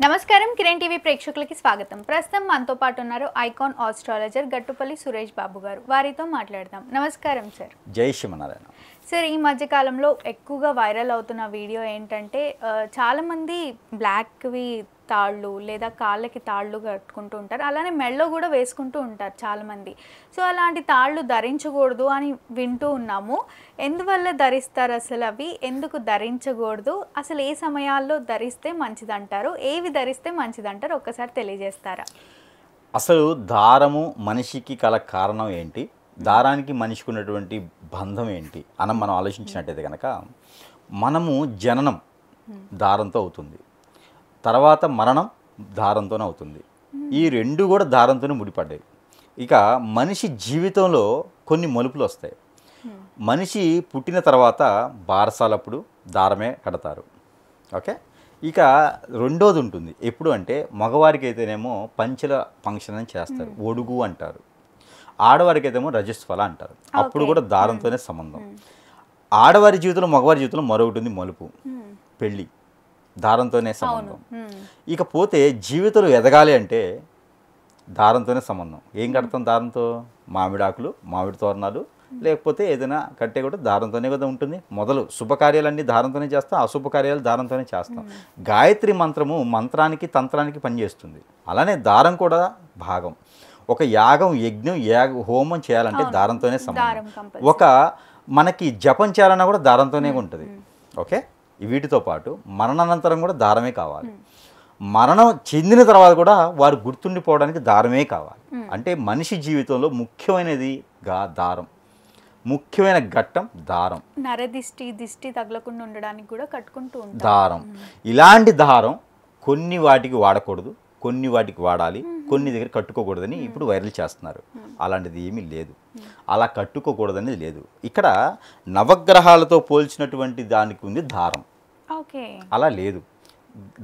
నమస్కారం కిరణ్ టీవీ ప్రేక్షకులకి స్వాగతం. ప్రస్తుతం మనతో పాటు ఉన్నారు ఐకాన్ ఆస్ట్రాలజర్ గట్టుపల్లి సురేష్ బాబు గారు. వారితో మాట్లాడదాం. నమస్కారం సార్. జై శ్రీమన్నారాయణ. సార్, ఈ మధ్య కాలంలో ఎక్కువగా వైరల్ అవుతున్న వీడియో ఏంటంటే చాలామంది బ్లాక్వి తాళ్ళు లేదా కాళ్ళకి తాళ్ళు కట్టుకుంటూ ఉంటారు, అలానే మెడలో కూడా వేసుకుంటూ ఉంటారు చాలామంది. సో అలాంటి తాళ్ళు ధరించకూడదు అని వింటూ ఉన్నాము. ఎందువల్ల ధరిస్తారు అసలు? అవి ఎందుకు ధరించకూడదు? అసలు ఏ సమయాల్లో ధరిస్తే మంచిదంటారు? ఏవి ధరిస్తే మంచిదంటారు? ఒక్కసారి తెలియజేస్తారా? అసలు దారము మనిషికి కల కారణం ఏంటి, దారానికి మనిషికి ఉన్నటువంటి బంధం ఏంటి అని మనం ఆలోచించినట్టయితే కనుక, మనము జననం దారంతో అవుతుంది, తర్వాత మరణం దారంతోనే అవుతుంది. ఈ రెండు కూడా దారంతోనే ముడిపడ్డాయి. ఇక మనిషి జీవితంలో కొన్ని మలుపులు వస్తాయి. మనిషి పుట్టిన తర్వాత బారసాలప్పుడు దారమే కడతారు. ఓకే. ఇక రెండోది ఉంటుంది. ఎప్పుడు అంటే మగవారికి అయితేనేమో పంచెల ఫంక్షన్ అని చేస్తారు, ఒడుగు అంటారు. ఆడవారికి అయితేమో రజస్వల అంటారు. అప్పుడు కూడా దారంతోనే సంబంధం. ఆడవారి జీవితంలో మగవారి జీవితంలో మరొకటి ఉంది, మలుపు, పెళ్ళి, దారంతోనే సంబంధం. ఇకపోతే జీవితంలో ఎదగాలి అంటే దారంతోనే సంబంధం. ఏం కడతాం దారంతో? మామిడాకులు, మామిడి తోరణాలు, లేకపోతే ఏదైనా కట్టే కూడా దారంతోనే కదా ఉంటుంది. మొదలు శుభకార్యాలన్నీ దారంతోనే చేస్తాం, అశుభకార్యాలు దారంతోనే చేస్తాం. గాయత్రి మంత్రము మంత్రానికి తంత్రానికి పనిచేస్తుంది. అలానే దారం కూడా భాగం. ఒక యాగం, యజ్ఞం, హోమం చేయాలంటే దారంతోనే సంబంధం. ఒక మనకి జపం చేయాలన్నా కూడా దారంతోనే ఉంటుంది. ఓకే. వీటితో పాటు మరణానంతరం కూడా దారమే కావాలి. మరణం చెందిన తర్వాత కూడా వారు గుర్తుండిపోవడానికి దారమే కావాలి. అంటే మనిషి జీవితంలో ముఖ్యమైనది దారం, ముఖ్యమైన ఘట్టం దారం. దిష్టి తగలకుండా ఉండడానికి కూడా కట్టుకుంటూ ఉంటారు దారం. ఇలాంటి దారం కొన్ని వాటికి వాడకూడదు, కొన్ని వాటికి వాడాలి, కొన్ని దగ్గర కట్టుకోకూడదని ఇప్పుడు వైరల్ చేస్తున్నారు. అలాంటిది ఏమీ లేదు. అలా కట్టుకోకూడదనేది లేదు. ఇక్కడ నవగ్రహాలతో పోల్చినటువంటి దానికి ఉంది దారం. అలా లేదు.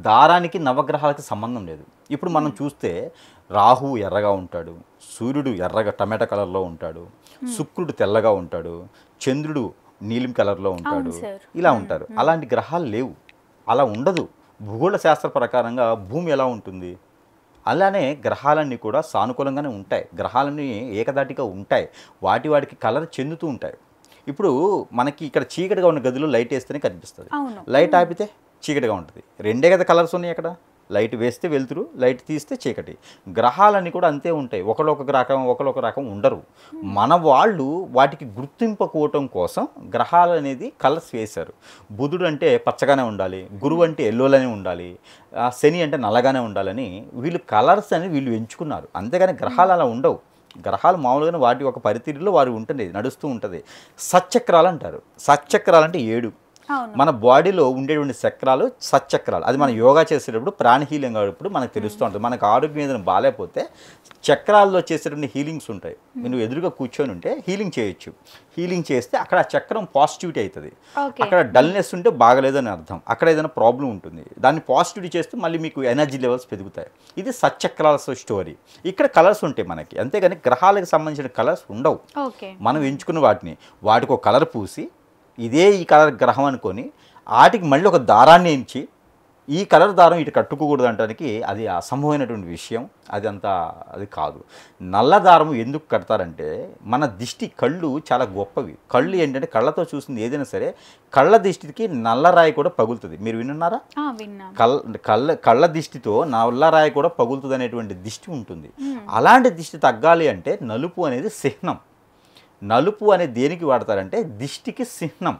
దారానికి నవగ్రహాలకి సంబంధం లేదు. ఇప్పుడు మనం చూస్తే రాహువు ఎర్రగా ఉంటాడు, సూర్యుడు ఎర్రగా టమాటా కలర్లో ఉంటాడు, శుక్రుడు తెల్లగా ఉంటాడు, చంద్రుడు నీలం కలర్లో ఉంటాడు, ఇలా ఉంటారు. అలాంటి గ్రహాలు లేవు, అలా ఉండదు. భూగోళ శాస్త్ర ప్రకారంగా భూమి ఎలా ఉంటుంది అలానే గ్రహాలన్నీ కూడా సానుకూలంగానే ఉంటాయి. గ్రహాలన్నీ ఏకదాటిగా ఉంటాయి, వాటికి కలర్ చెందుతూ ఉంటాయి. ఇప్పుడు మనకి ఇక్కడ చీకటిగా ఉన్న గదిలో లైట్ వేస్తేనే కనిపిస్తుంది, లైట్ ఆపితే చీకటిగా ఉంటుంది. రెండే కదా కలర్స్ ఉన్నాయి అక్కడ. లైట్ వేస్తే వెలుతురు, లైట్ తీస్తే చీకటి. గ్రహాలన్నీ కూడా అంతే ఉంటాయి, ఒకళ్ళొక రకం ఉండరు. మన వాళ్ళు వాటికి గుర్తింపుకోవటం కోసం గ్రహాలు అనేది కలర్స్ వేశారు. బుధుడు అంటే పచ్చగానే ఉండాలి, గురువు అంటే ఎల్లోలోనే ఉండాలి, శని అంటే నల్లగానే ఉండాలని వీళ్ళు కలర్స్ అని వీళ్ళు ఎంచుకున్నారు. అంతేగాని గ్రహాలు అలా ఉండవు. గ్రహాలు మామూలుగానే వాటి ఒక పరిధిలో వారు ఉంటుంది, నడుస్తూ ఉంటుంది. సచ్చక్రాలు అంటారు. సచ్చక్రాలు అంటే 7 మన బాడీలో ఉండేటువంటి చక్రాలు సచ్చక్రాలు. అది మనం యోగా చేసేటప్పుడు ప్రాణహీలింగ్ అప్పుడు మనకు తెలుస్తూ ఉంటుంది. మనకు ఆరోగ్యం ఏదైనా బాగాలేకపోతే చక్రాల్లో చేసేటువంటి హీలింగ్స్ ఉంటాయి. నువ్వు ఎదురుగా కూర్చొని ఉంటే హీలింగ్ చేయొచ్చు. హీలింగ్ చేస్తే అక్కడ ఆ చక్రం పాజిటివిటీ అవుతుంది. అక్కడ డల్నెస్ ఉంటే బాగలేదని అర్థం, అక్కడ ఏదైనా ప్రాబ్లం ఉంటుంది. దాన్ని పాజిటివిటీ చేస్తే మళ్ళీ మీకు ఎనర్జీ లెవెల్స్ పెరుగుతాయి. ఇది సచ్చక్రాల స్టోరీ. ఇక్కడ కలర్స్ ఉంటాయి మనకి, అంతేగాని గ్రహాలకు సంబంధించిన కలర్స్ ఉండవు. మనం ఎంచుకున్న వాటికి ఒక కలర్ పూసి ఇదే ఈ కలర్ గ్రహం అనుకొని వాటికి మళ్ళీ ఒక దారాన్ని ఎంచి ఈ కలర్ దారం ఇటు కట్టుకోకూడదు అనడానికి అది అసంభవమైనటువంటి విషయం. అది కాదు. నల్ల దారము ఎందుకు కడతారంటే మన దిష్టి, కళ్ళు చాలా గొప్పవి. కళ్ళు ఏంటంటే కళ్ళతో చూసింది ఏదైనా సరే కళ్ళ దిష్టికి నల్లరాయి కూడా పగులుతుంది. మీరు విన్నారా? కళ్ళ దిష్టితో నల్లరాయి కూడా పగులుతుంది అనేటువంటి దిష్టి ఉంటుంది. అలాంటి దిష్టి తగ్గాలి అంటే నలుపు అనేది చిహ్నం. నలుపు అనేది దేనికి వాడతారంటే దిష్టికి చిహ్నం.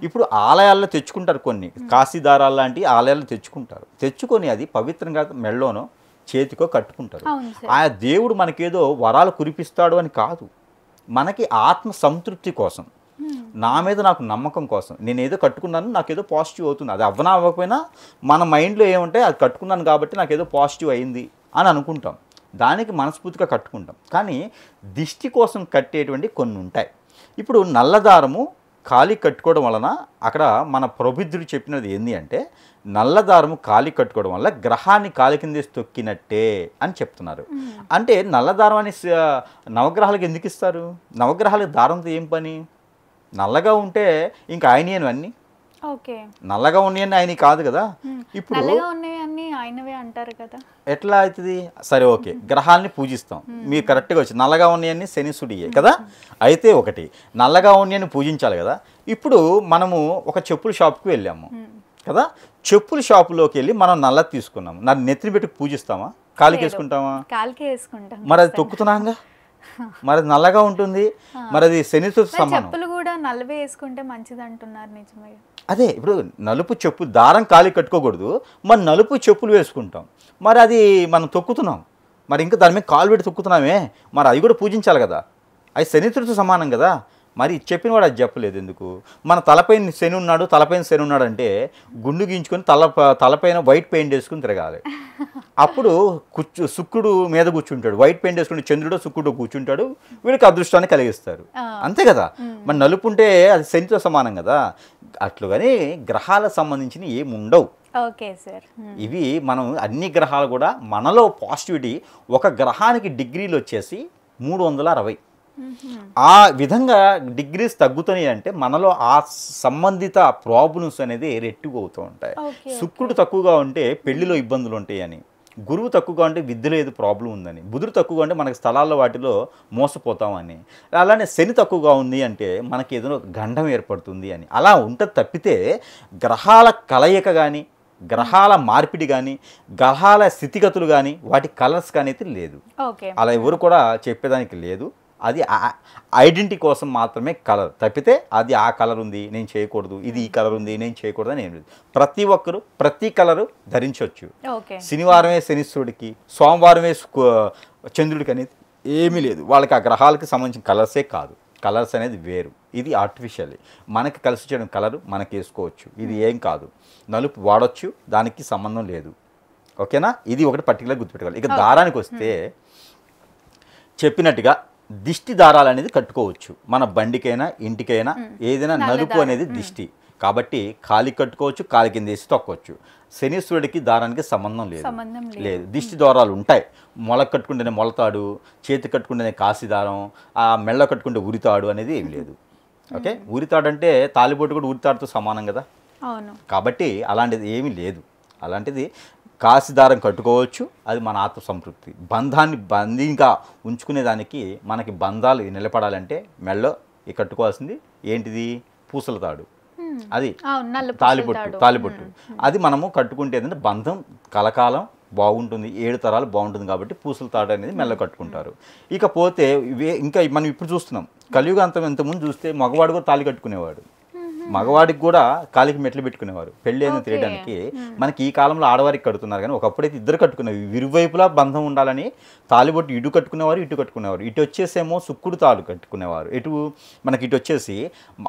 ఇప్పుడు ఆలయాల్లో తెచ్చుకుంటారు, కొన్ని కాశీదారాలు లాంటి ఆలయాల్లో తెచ్చుకొని అది పవిత్రంగా మెళ్ళలోనో చేతికో కట్టుకుంటారు. ఆ దేవుడు మనకేదో వరాలు కురిపిస్తాడు అని కాదు, మనకి ఆత్మ సంతృప్తి కోసం, నా మీద నాకు నమ్మకం కోసం. నేను ఏదో కట్టుకున్నాను, నాకేదో పాజిటివ్ అవుతుంది. అది అవ్వకపోయినా మన మైండ్లో ఏముంటే అది కట్టుకున్నాను కాబట్టి నాకేదో పాజిటివ్ అయింది అని అనుకుంటాం. దానికి మనస్ఫూర్తిగా కట్టుకుంటాం. కానీ దిష్టి కోసం కట్టేటువంటి కొన్ని ఉంటాయి. ఇప్పుడు నల్లదారము కాలి కట్టుకోవడం వలన అక్కడ మన ప్రబుద్ధుడు చెప్పినది ఏంటి అంటే నల్లదారము కాలి కట్టుకోవడం వల్ల గ్రహాన్ని కాలి కిందేసి తొక్కినట్టే అని చెప్తున్నారు. అంటే నల్లదారం అని నవగ్రహాలకు ఎందుకు ఇస్తారు? నవగ్రహాలకు దారంతో ఏం పని? నల్లగా ఉంటే ఇంకా ఆయనవన్నీ ఓకే నల్లగా ఉన్నాయని ఆయన కాదు కదా. ఇప్పుడు నల్లగా ఉన్నాయని ఆయనవే అంటారు కదా. ఎట్లా అవుతుంది? సరే ఓకే, గ్రహాలని పూజిస్తాం, మీరు కరెక్ట్గా వచ్చి నల్లగా ఉన్నాయని శనిసుడియే కదా. అయితే ఒకటి నల్లగా ఉన్నాయని పూజించాలి కదా. ఇప్పుడు మనము ఒక చెప్పుల షాప్కి వెళ్ళాము కదా, చెప్పుల షాపులోకి వెళ్ళి మనం నల్లది తీసుకున్నాము, నా నెత్తిని పెట్టి పూజిస్తామా? కాలికి వేసుకుంటామా? కాలికే వేసుకుంటాం. మరి అది తొక్కుతున్నాగా, మరి అది నల్లగా ఉంటుంది, మరి అది శనితో సమానం. చెప్పులు కూడా నల్లవే వేసుకుంటే మంచిది అంటున్నారు, నిజమే. అదే ఇప్పుడు నలుపు చెప్పు దారం కాలి కట్టుకోకూడదు, మరి నలుపు చెప్పులు వేసుకుంటాం, మరి అది మనం తొక్కుతున్నాం, మరి ఇంకా దాని మీద కాలు పెట్టి తొక్కుతున్నామే, మరి అది కూడా పూజించాలి కదా, అది శనితో సమానం కదా. మరి చెప్పిన వాడు అది చెప్పలేదు ఎందుకు? మన తలపైన శని ఉన్నాడు, తలపైన శని ఉన్నాడు అంటే గుండు గీయించుకొని తలపైన వైట్ పెయింట్ వేసుకుని తిరగాలి. అప్పుడు శుక్రుడు మీద కూర్చుంటాడు, వైట్ పెయింట్ వేసుకుని చంద్రుడు శుక్రుడు కూర్చుంటాడు, వీడికి అదృష్టాన్ని కలిగిస్తారు, అంతే కదా. మరి నలుపు ఉంటే అది శనితో సమానం కదా. అట్లుగానే గ్రహాలకు సంబంధించిన ఏమి ఉండవు. Okay sir. ఇవి మనం అన్ని గ్రహాలు కూడా మనలో పాజిటివిటీ ఒక గ్రహానికి డిగ్రీలు వచ్చేసి 360. ఆ విధంగా డిగ్రీస్ తగ్గుతున్నాయి అంటే మనలో ఆ సంబంధిత ప్రాబ్లమ్స్ అనేది రెట్టిగా అవుతూ ఉంటాయి. శుక్రుడు తక్కువగా ఉంటే పెళ్లిలో ఇబ్బందులు ఉంటాయని, గురువు తక్కువగా ఉంటే విద్యలో ఏదో ప్రాబ్లం ఉందని, బుధుడు తక్కువగా ఉంటే మనకి స్థలాల్లో వాటిలో మోసపోతామని, అలానే శని తక్కువగా ఉంది అంటే మనకి ఏదో గండం ఏర్పడుతుంది అని, అలా ఉంటుంది తప్పితే గ్రహాల కలయిక కానీ గ్రహాల మార్పిడి కానీ గ్రహాల స్థితిగతులు కానీ వాటి కలర్స్ కానీ అయితే లేదు. అలా ఎవరు కూడా చెప్పేదానికి లేదు. అది ఐడెంటిటీ కోసం మాత్రమే కలర్ తప్పితే అది ఆ కలర్ ఉంది నేను చేయకూడదు, ఇది ఈ కలర్ ఉంది నేను చేయకూడదు అని ఏం లేదు. ప్రతి ఒక్కరు ప్రతి కలరు ధరించవచ్చు. శనివారమే శనిశ్వరుడికి, సోమవారమే చంద్రుడికి అనేది ఏమీ లేదు. వాళ్ళకి ఆ గ్రహాలకి సంబంధించిన కలర్సే కాదు, కలర్స్ అనేది వేరు. ఇది ఆర్టిఫిషియల్, మనకి కలిసి చేయడం కలరు మనకి వేసుకోవచ్చు, ఇది ఏం కాదు. నలుపు వాడచ్చు, దానికి సంబంధం లేదు. ఓకేనా? ఇది ఒకటి పర్టికులర్ గుర్తుపెట్టుకోవాలి. ఇక దారానికి వస్తే చెప్పినట్టుగా దిష్టి దారాలు అనేది కట్టుకోవచ్చు. మన బండికైనా ఇంటికైనా ఏదైనా నలుపు అనేది దిష్టి కాబట్టి కాలి కట్టుకోవచ్చు, కాలి కింద వేసి తొక్కొచ్చు. శనీశ్వరుడికి దారానికి సంబంధం లేదు. దిష్టి దారాలు ఉంటాయి. మొల కట్టుకుంటేనే మొలతాడు, చేతి కట్టుకుంటేనే కాసి దారం, ఆ మెళ్ళ కట్టుకుంటే ఉరితాడు అనేది ఏం లేదు. ఓకే, ఉరితాడు అంటే తాలిబొట్టు కూడా ఉరితాడుతో సమానం కదా. కాబట్టి అలాంటిది ఏమీ లేదు. అలాంటిది కాసి దారం కట్టుకోవచ్చు, అది మన ఆత్మ సంతృప్తి. బంధాన్ని బందీగా ఉంచుకునేదానికి మనకి బంధాలు నిలబడాలంటే మెళ్ళో కట్టుకోవాల్సింది ఏంటిది? పూసల తాడు, అది తాలిబొట్టు. అది మనము కట్టుకుంటే ఏంటంటే బంధం కలకాలం బాగుంటుంది, 7 తరాలు బాగుంటుంది. కాబట్టి పూసల తాడు అనేది మెల్ల కట్టుకుంటారు. ఇకపోతే ఇంకా మనం ఇప్పుడు చూస్తున్నాం, కలియుగాంతం ఇంతకుముందు చూస్తే మగవాడు కూడా తాళి కట్టుకునేవాడు, మగవాడికి కూడా కాలికి మెట్లు పెట్టుకునేవారు పెళ్ళి అయిన తెలియడానికి. మనకి ఈ కాలంలో ఆడవారికి కడుతున్నారు, కానీ ఒకప్పుడైతే ఇద్దరు కట్టుకునేవి. ఇరువైపులా బంధం ఉండాలని తాలిబొట్టు ఇటు కట్టుకునేవారు, ఇటు కట్టుకునేవారు. ఇటు వచ్చేసేమో శుక్రుడు తాడు కట్టుకునేవారు. మనకి ఇటు వచ్చేసి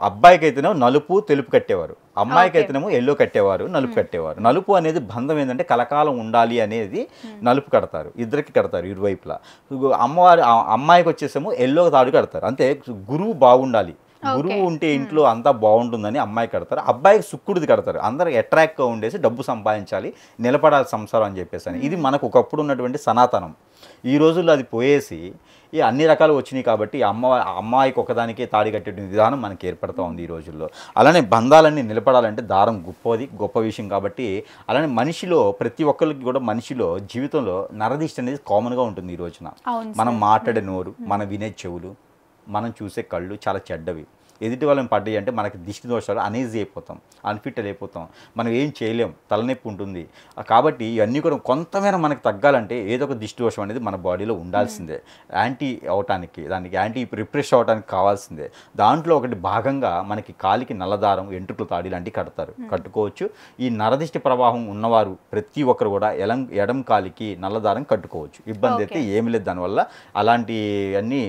అబ్బాయికి అయితేనేమో నలుపు తెలుపు కట్టేవారు, అమ్మాయికి అయితేనేమో ఎల్లో కట్టేవారు, నలుపు కట్టేవారు. నలుపు అనేది బంధం ఏంటంటే కలకాలం ఉండాలి అనేది నలుపు కడతారు, ఇద్దరికి కడతారు ఇరువైపులా. అమ్మాయికి వచ్చేసేమో ఎల్లో తాడు కడతారు. అంతే, గురువు బాగుండాలి, గురువు ఉంటే ఇంట్లో అంతా బాగుంటుందని అమ్మాయి కడతారు, అబ్బాయికి శుక్రుడిది కడతారు. అందరూ అట్రాక్ట్గా ఉండేసి డబ్బు సంపాదించాలి, నిలబడాలి సంసారం అని చెప్పేసి అని. ఇది మనకు ఒకప్పుడు ఉన్నటువంటి సనాతనం. ఈ రోజుల్లో అది పోయేసి ఈ అన్ని రకాలు వచ్చినాయి కాబట్టి అమ్మాయికి ఒకదానికే తాడి కట్టే విధానం మనకి ఏర్పడుతూ ఉంది ఈ రోజుల్లో. అలానే బంధాలన్నీ నిలబడాలంటే దారం గొప్ప విషయం. కాబట్టి అలానే మనిషిలో ప్రతి ఒక్కరికి కూడా మనిషిలో జీవితంలో నరదిష్టి అనేది కామన్గా ఉంటుంది ఈ రోజున. మనం మాట్లాడే నోరు, మనం వినే చెవులు, మనం చూసే కళ్ళు చాలా చెడ్డవి. ఎదుటి వాళ్ళని పడ్డాయి అంటే మనకి దిష్టి దోషాలు అనీజీ అయిపోతాం, అన్ఫిట్ అయిపోతాం, మనం ఏం చేయలేం, తలనొప్పి ఉంటుంది. కాబట్టి ఇవన్నీ కూడా కొంతమేర మనకి తగ్గాలంటే ఏదో ఒక దిష్టి దోషం అనేది మన బాడీలో ఉండాల్సిందే. యాంటీ అవటానికి, దానికి యాంటీ రిఫ్రెష్ అవడానికి కావాల్సిందే. దాంట్లో ఒకటి భాగంగా మనకి కాలికి నల్లదారం, ఎంట్రుకలు తాడి లాంటివి కట్టుకోవచ్చు. ఈ నరదిష్టి ప్రవాహం ఉన్నవారు ప్రతి ఒక్కరు కూడా ఎడం కాలికి నల్లదారం కట్టుకోవచ్చు, ఇబ్బంది అయితే ఏమి లేదు దానివల్ల. అలాంటి అన్నీ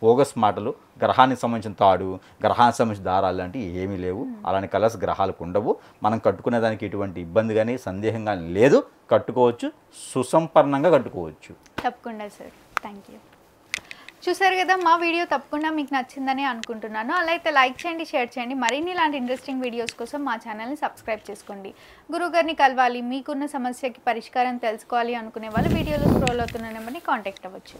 బోగస్ మాటలు, గ్రహానికి సంబంధించిన తాడు, గ్రహానికి సంబంధించిన దారాలు లాంటివి ఏమీ లేవు. అలాంటి కలర్స్ గ్రహాలకు ఉండవు. మనం కట్టుకునేదానికి ఎటువంటి ఇబ్బంది కానీ సందేహం కానీ లేదు, కట్టుకోవచ్చు, సుసంపన్నంగా కట్టుకోవచ్చు. తప్పకుండా సార్, థ్యాంక్ యూ. చూసారు కదా, మా వీడియో తప్పకుండా మీకు నచ్చిందని అనుకుంటున్నాను. అలా అయితే లైక్ చేయండి, షేర్ చేయండి. మరిన్ని ఇలాంటి ఇంట్రెస్టింగ్ వీడియోస్ కోసం మా ఛానల్ని సబ్స్క్రైబ్ చేసుకోండి. గురువుగారిని కలవాలి, మీకున్న సమస్యకి పరిష్కారం తెలుసుకోవాలి అనుకునే వాళ్ళు వీడియోలో స్క్రోల్ అవుతున్న నెంబర్ని కాంటాక్ట్ అవ్వచ్చు.